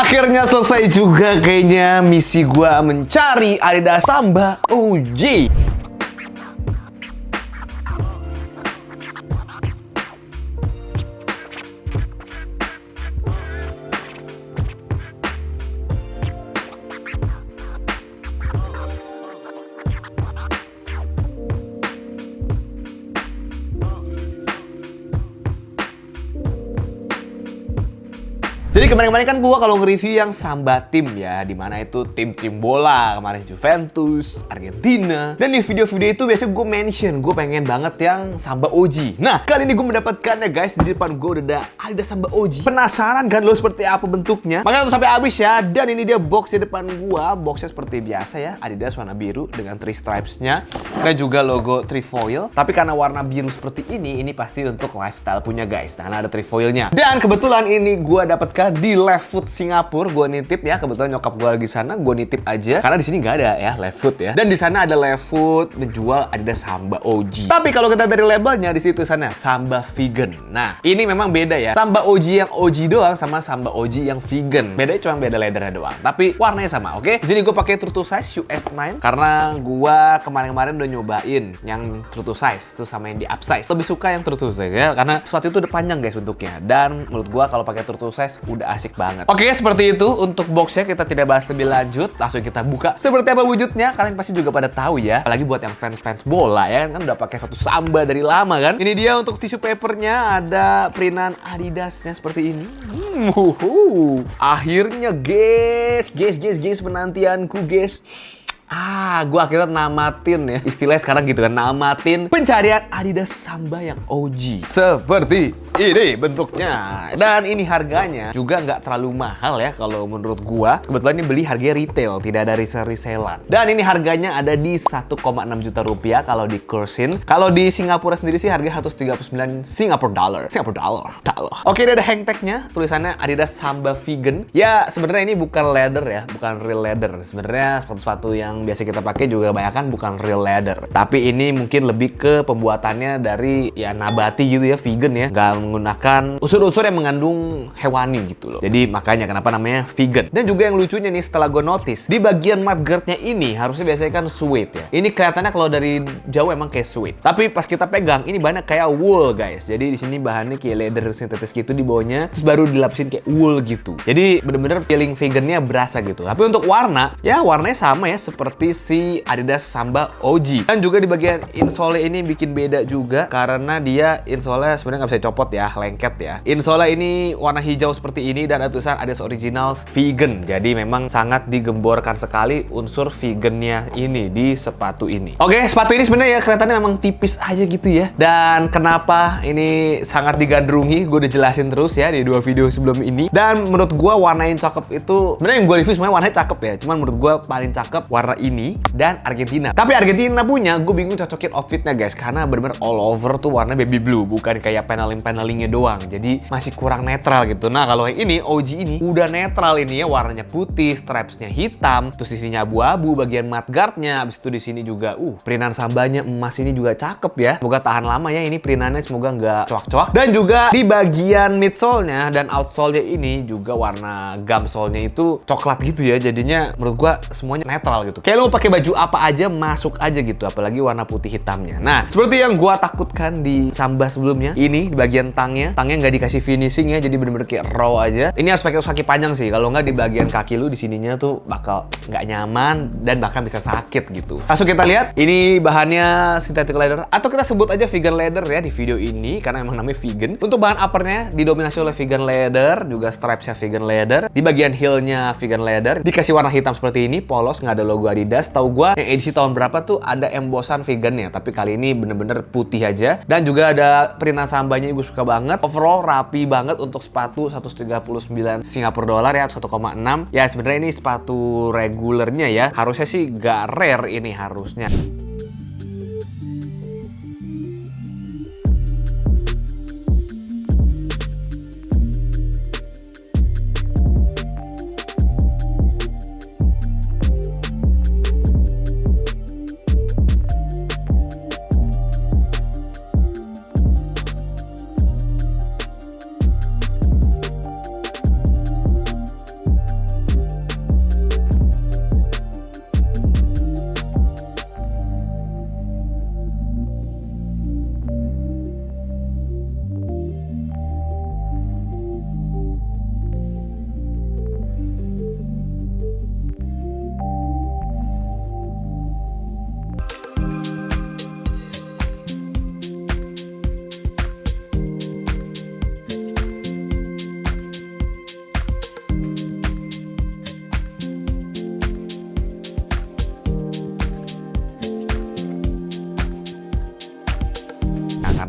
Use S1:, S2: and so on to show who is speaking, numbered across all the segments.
S1: Akhirnya selesai juga kayaknya misi gua mencari Adidas Samba OG. Jadi kemarin-kemarin kan gua kalau nge-review yang Samba tim ya, dimana itu tim-tim bola, kemarin Juventus, Argentina. Dan di video-video itu biasanya gue mention, gue pengen banget yang Samba OG. Nah, kali ini gue mendapatkannya guys, di depan gue udah ada Samba OG. Penasaran kan lo seperti apa bentuknya? Makanya tuh sampai habis ya. Dan ini dia box di depan gua, boxnya seperti biasa ya, Adidas warna biru dengan 3 stripes-nya. Dan juga logo trefoil. Tapi karena warna biru seperti ini pasti untuk lifestyle punya guys. Nah, ada trefoilnya. Dan kebetulan ini gua dapatkan di Leftfoot Singapura. Gue nitip ya, kebetulan nyokap gue lagi sana, gue nitip aja karena di sini nggak ada ya Leftfoot ya. Dan di sana ada Leftfoot menjual Adidas Samba OG. Tapi kalau kita dari labelnya di situ sana Samba Vegan. Nah, ini memang beda ya. Samba OG yang OG doang sama Samba OG yang vegan. Bedanya cuma beda leathernya doang, tapi warnanya sama, oke? Di sini gue pakai true to size US 9 karena gue kemarin-kemarin udah nyobain yang true to size terus sama yang di upsize. Lebih suka yang true to size ya, karena sepatu itu udah panjang guys bentuknya. Dan menurut gue kalau pakai true to size udah asik banget. Oke, seperti itu untuk boxnya, kita tidak bahas lebih lanjut, langsung kita buka. Seperti apa wujudnya, kalian pasti juga pada tahu ya. Apalagi buat yang fans-fans bola ya, kan udah pakai sepatu Samba dari lama kan. Ini dia untuk tisu papernya, ada printan Adidasnya seperti ini. Akhirnya guys, penantianku guys. Gue akhirnya namatin ya. Istilahnya sekarang gitu kan, namatin pencarian Adidas Samba yang OG. Seperti ini bentuknya. Dan ini harganya juga nggak terlalu mahal ya kalau menurut gua. Kebetulan ini beli harga retail, tidak dari resellan. Dan ini harganya ada di 1,6 juta rupiah kalau di kursin. Kalau di Singapura sendiri sih harga 139 Singapore dollar. Oke, ini ada hang tag-nya, tulisannya Adidas Samba Vegan. Ya, sebenarnya ini bukan leather ya, bukan real leather. Sebenarnya sepatu-sepatu yang biasa kita pakai juga kebanyakan bukan real leather. Tapi ini mungkin lebih ke pembuatannya dari ya nabati gitu ya, vegan ya. Nggak menggunakan unsur-unsur yang mengandung hewani gitu loh. Jadi makanya kenapa namanya vegan. Dan juga yang lucunya nih setelah gue notice, di bagian mudguardnya ini harusnya biasanya kan suede ya. Ini kelihatannya kalau dari jauh emang kayak suede. Tapi pas kita pegang, ini banyak kayak wool guys. Jadi di sini bahannya kayak leather sintetis gitu di bawahnya. Terus baru dilapisin kayak wool gitu. Jadi bener-bener feeling vegannya berasa gitu. Tapi untuk warna, ya warnanya sama ya seperti si Adidas Samba OG. Dan juga di bagian insole ini bikin beda juga karena dia insole sebenarnya nggak bisa copot ya, lengket ya. Insole ini warna hijau seperti ini dan ada tulisan Adidas Originals Vegan. Jadi memang sangat digemborkan sekali unsur vegannya ini di sepatu ini. Oke, sepatu ini sebenarnya ya kelihatannya memang tipis aja gitu ya. Dan kenapa ini sangat digandrungi, gue udah jelasin terus ya di 2 video sebelum ini. Dan menurut gue warna yang cakep itu, sebenarnya yang gue review semuanya warnanya cakep ya. Cuman menurut gue paling cakep warna ini dan Argentina. Tapi Argentina punya, gue bingung cocokin outfitnya guys, karena bener-bener all over tuh warna baby blue, bukan kayak paneling-panelingnya doang. Jadi masih kurang netral gitu. Nah kalau yang ini OG ini udah netral ini ya, warnanya putih, stripesnya hitam, terus di sini abu-abu bagian mudguardnya, abis itu di sini juga printan Sambanya emas ini juga cakep ya. Semoga tahan lama ya ini printannya, semoga nggak coak-coak. Dan juga di bagian midsole-nya dan outsole-nya ini juga warna gum sole-nya itu coklat gitu ya. Jadinya menurut gua semuanya netral gitu. Kayak lo pakai baju apa aja masuk aja gitu, apalagi warna putih hitamnya. Nah, seperti yang gua takutkan di Samba sebelumnya, ini di bagian tangnya nggak dikasih finishing ya, jadi bener-bener kayak raw aja. Ini harus pakai kaki panjang sih, kalau nggak di bagian kaki lu di sininya tuh bakal nggak nyaman dan bahkan bisa sakit gitu. Langsung kita lihat, ini bahannya synthetic leather atau kita sebut aja vegan leather ya di video ini karena emang namanya vegan. Untuk bahan uppernya didominasi oleh vegan leather, juga stripesnya vegan leather. Di bagian heelnya vegan leather, dikasih warna hitam seperti ini, polos, nggak ada logo Adidas. Tahu gua yang edisi tahun berapa tuh ada embosan vegannya, tapi kali ini bener-bener putih aja. Dan juga ada printan Sambanya, gue suka banget. Overall rapi banget untuk sepatu 139 Singapura dolar ya, 1,6. Ya sebenarnya ini sepatu regulernya ya, harusnya sih gak rare ini harusnya.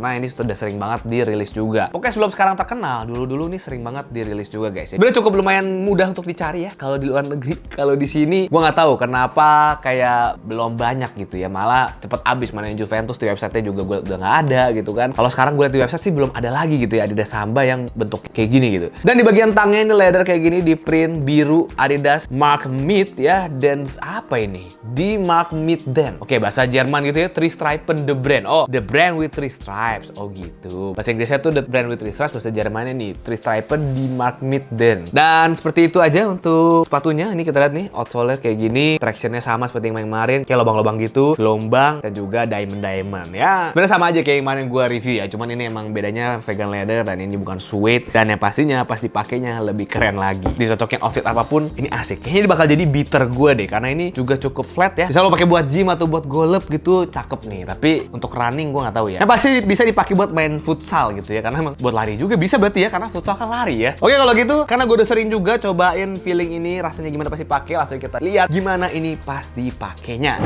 S1: karena ini sudah sering banget dirilis juga. Pokoknya sebelum sekarang terkenal, dulu-dulu nih sering banget dirilis juga guys. Sebenarnya cukup lumayan mudah untuk dicari ya kalau di luar negeri. Kalau di sini gua nggak tahu kenapa kayak belum banyak gitu ya. Malah cepet abis, mana yang Juventus di websitenya juga gua udah nggak ada gitu kan. Kalau sekarang gue lihat di website sih belum ada lagi gitu ya Adidas Samba yang bentuk kayak gini gitu. Dan di bagian tangnya ini leather kayak gini di print biru Adidas Mark Mid ya. Dan apa ini? Di Mark Mid Den. Oke, bahasa Jerman gitu ya. Three Stripen the brand. Oh, the brand with three stripes. Oh gitu. Bahasa Inggrisnya tuh the brand with three stripes. Bahasa Jermannya nih Three Stripen di Mark Mid Den. Dan seperti itu aja untuk sepatunya. Ini kita lihat nih outsole kayak gini. Tractionnya sama seperti yang kemarin. Kayak lubang-lubang gitu. Gelombang dan juga diamond ya. Sebenarnya sama aja kayak yang kemarin gue review ya. Cuman ini emang bedanya vegan leather dan ini bukan suede. Dan yang pastinya pas dipakainya lebih keren lagi. Dicocokin outfit apapun, ini asik. Kayaknya ini bakal jadi beater gue deh. Karena ini juga cukup flat ya. Bisa lo pakai buat gym atau buat golf gitu, cakep nih. Tapi untuk running gue nggak tahu ya. Yang pasti bisa dipakai buat main futsal gitu ya. Karena emang buat lari juga bisa berarti ya. Karena futsal kan lari ya. Oke kalau gitu, karena gue udah sering juga cobain feeling ini, rasanya gimana pas dipakai. Langsung kita lihat gimana ini pas dipakainya.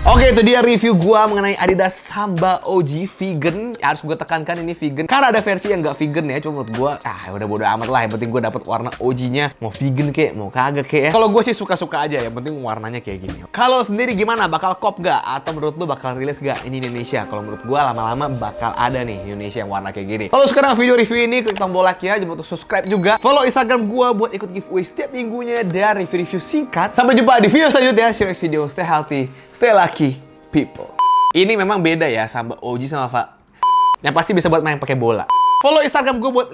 S1: Oke, itu dia review gua mengenai Adidas Samba OG vegan. Ya, harus gue tekankan ini vegan karena ada versi yang nggak vegan ya. Cuma menurut gua, udah bodo amat lah. Yang penting gua dapet warna OG-nya. Mau vegan kek, mau kagak kek ya. Kalau gue sih suka-suka aja. Yang penting warnanya kayak gini. Kalau sendiri gimana? Bakal kop nggak? Atau menurut lu bakal rilis nggak ini Indonesia? Kalau menurut gua lama-lama bakal ada nih Indonesia yang warna kayak gini. Kalau sekarang video review ini klik tombol like ya. Jangan lupa untuk subscribe juga. Follow Instagram gua buat ikut giveaway setiap minggunya dan review-review singkat. Sampai jumpa di video selanjutnya. See you next video. Stay healthy, stay lucky, people. Ini memang beda ya Samba OG sama yang pasti bisa buat main pakai bola. Follow Instagram gue buat